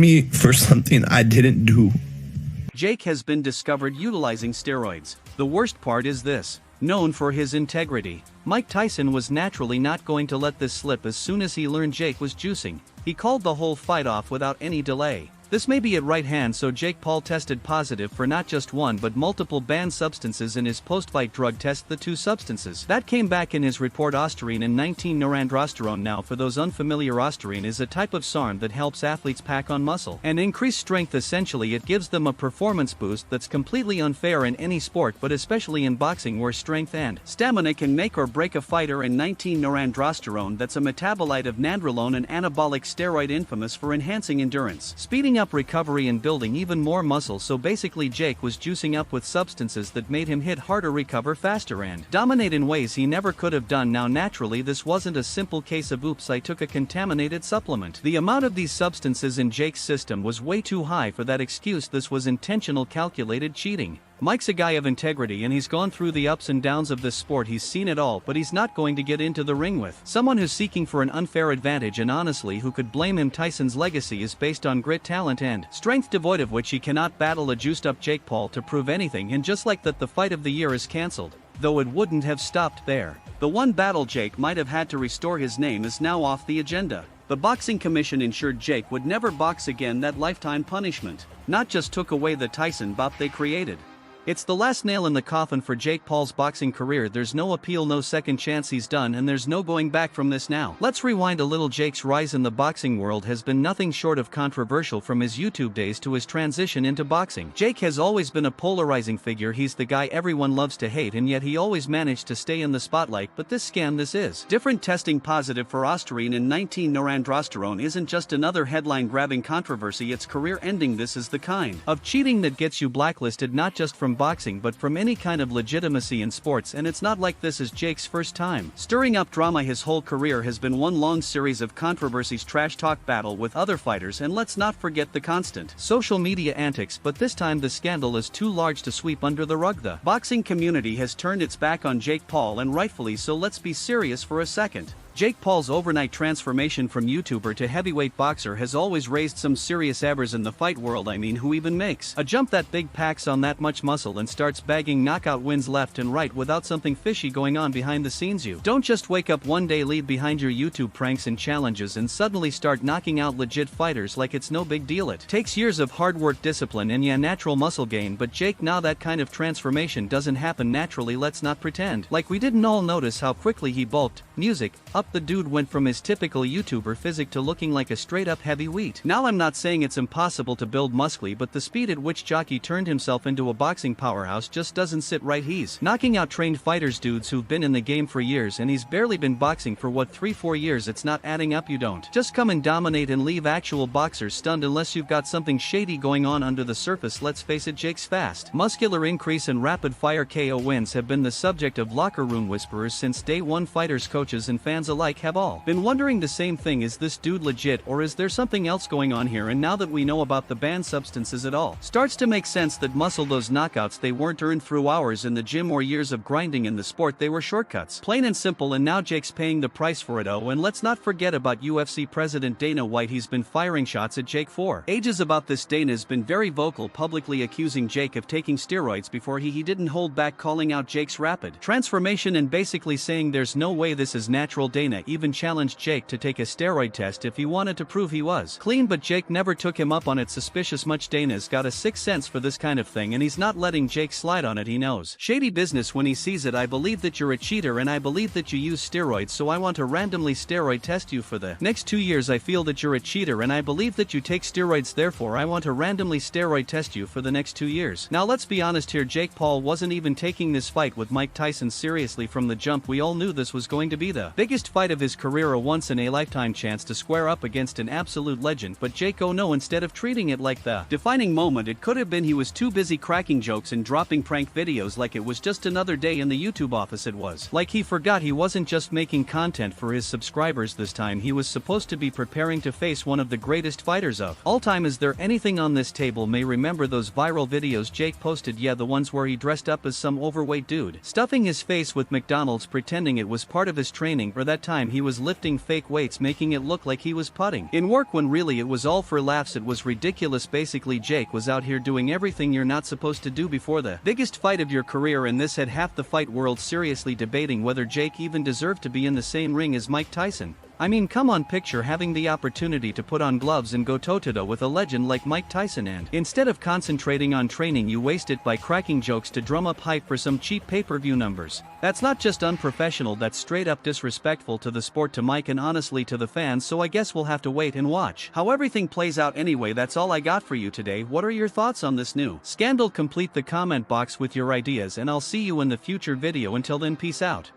me for something I didn't do. Jake has been discovered utilizing steroids. The worst part is this. Known for his integrity, Mike Tyson was naturally not going to let this slip as soon as he learned Jake was juicing. He called the whole fight off without any delay. This may be at right hand, so Jake Paul tested positive for not just one but multiple banned substances in his post-fight drug test. The two substances that came back in his report: ostarine and 19-norandrosterone. Now for those unfamiliar, ostarine is a type of SARM that helps athletes pack on muscle and increase strength. Essentially it gives them a performance boost that's completely unfair in any sport, but especially in boxing where strength and stamina can make or break a fighter. And 19-norandrosterone, that's a metabolite of nandrolone, an anabolic steroid infamous for enhancing endurance, speeding up recovery and building even more muscle. So basically Jake was juicing up with substances that made him hit harder, recover faster, and dominate in ways he never could have done. Now naturally this wasn't a simple case of oops, I took a contaminated supplement. The amount of these substances in Jake's system was way too high for that excuse. This was intentional, calculated cheating. Mike's a guy of integrity and he's gone through the ups and downs of this sport. He's seen it all, but he's not going to get into the ring with someone who's seeking for an unfair advantage, and honestly, who could blame him? Tyson's legacy is based on grit, talent, and strength, devoid of which he cannot battle a juiced up Jake Paul to prove anything. And just like that, the fight of the year is cancelled. Though it wouldn't have stopped there. The one battle Jake might have had to restore his name is now off the agenda. The Boxing Commission ensured Jake would never box again. That lifetime punishment not just took away the Tyson bop they created. It's the last nail in the coffin for Jake Paul's boxing career. There's no appeal, no second chance. He's done, and there's no going back from this now. Let's rewind a little. Jake's rise in the boxing world has been nothing short of controversial. From his YouTube days to his transition into boxing, Jake has always been a polarizing figure. He's the guy everyone loves to hate, and yet he always managed to stay in the spotlight. But this is different. Testing positive for ostarine and 19-norandrosterone isn't just another headline-grabbing controversy, it's career-ending. This is the kind of cheating that gets you blacklisted, not just from boxing but from any kind of legitimacy in sports. And it's not like this is Jake's first time stirring up drama. His whole career has been one long series of controversies, trash talk, battle with other fighters, and let's not forget the constant social media antics. But this time the scandal is too large to sweep under the rug. The boxing community has turned its back on Jake Paul, and rightfully so. Let's be serious for a second. Jake Paul's overnight transformation from YouTuber to heavyweight boxer has always raised some serious average in the fight world. I mean, who even makes a jump that big, packs on that much muscle, and starts bagging knockout wins left and right without something fishy going on behind the scenes? You don't just wake up one day, leave behind your YouTube pranks and challenges, and suddenly start knocking out legit fighters like it's no big deal. It takes years of hard work, discipline, and natural muscle gain. But Jake, now that kind of transformation doesn't happen naturally. Let's not pretend like we didn't all notice how quickly he bulked. Music up. The dude went from his typical YouTuber physique to looking like a straight-up heavyweight. Now I'm not saying it's impossible to build muscly, but the speed at which Jockey turned himself into a boxing powerhouse just doesn't sit right. He's knocking out trained fighters, dudes who've been in the game for years, and he's barely been boxing for what, 3-4 years? It's not adding up. You don't just come and dominate and leave actual boxers stunned unless you've got something shady going on under the surface. Let's face it, Jake's fast, muscular increase and rapid-fire KO wins have been the subject of locker room whisperers since day one. Fighters, coaches, and fans alike have all been wondering the same thing. Is this dude legit, or is there something else going on here? And now that we know about the banned substances, it all starts to make sense. That muscle, those knockouts, they weren't earned through hours in the gym or years of grinding in the sport. They were shortcuts, plain and simple, and now Jake's paying the price for it. Oh, and let's not forget about UFC president Dana White. He's been firing shots at Jake for ages about this. Dana's been very vocal, publicly accusing Jake of taking steroids before he didn't hold back, calling out Jake's rapid transformation and basically saying there's no way this is natural. Dana even challenged Jake to take a steroid test if he wanted to prove he was clean, but Jake never took him up on it. Suspicious much. Dana's got a sixth sense for this kind of thing, and he's not letting Jake slide on it. He knows shady business when he sees it. I believe that you're a cheater, and I believe that you use steroids, so I want to randomly steroid test you for the next 2 years. I feel that you're a cheater, and I believe that you take steroids, therefore I want to randomly steroid test you for the next 2 years. Now let's be honest here, Jake Paul wasn't even taking this fight with Mike Tyson seriously from the jump. We all knew this was going to be the biggest fight of his career, a once-in-a-lifetime chance to square up against an absolute legend. But Jake, oh no, instead of treating it like the defining moment it could have been, he was too busy cracking jokes and dropping prank videos like it was just another day in the YouTube office. It was like he forgot he wasn't just making content for his subscribers this time. He was supposed to be preparing to face one of the greatest fighters of all time. Is there anything on this table? May remember those viral videos Jake posted? Yeah, the ones where he dressed up as some overweight dude, stuffing his face with McDonald's, pretending it was part of his training, or that that time he was lifting fake weights, making it look like he was putting in work when really it was all for laughs. It was ridiculous. Basically, Jake was out here doing everything you're not supposed to do before the biggest fight of your career, and this had half the fight world seriously debating whether Jake even deserved to be in the same ring as Mike Tyson. I mean, come on, picture having the opportunity to put on gloves and go toe-to-toe with a legend like Mike Tyson, and instead of concentrating on training you waste it by cracking jokes to drum up hype for some cheap pay-per-view numbers. That's not just unprofessional, that's straight up disrespectful to the sport, to Mike, and honestly to the fans, so I guess we'll have to wait and watch how everything plays out. Anyway, that's all I got for you today. What are your thoughts on this new scandal? Complete the comment box with your ideas and I'll see you in the future video. Until then, peace out.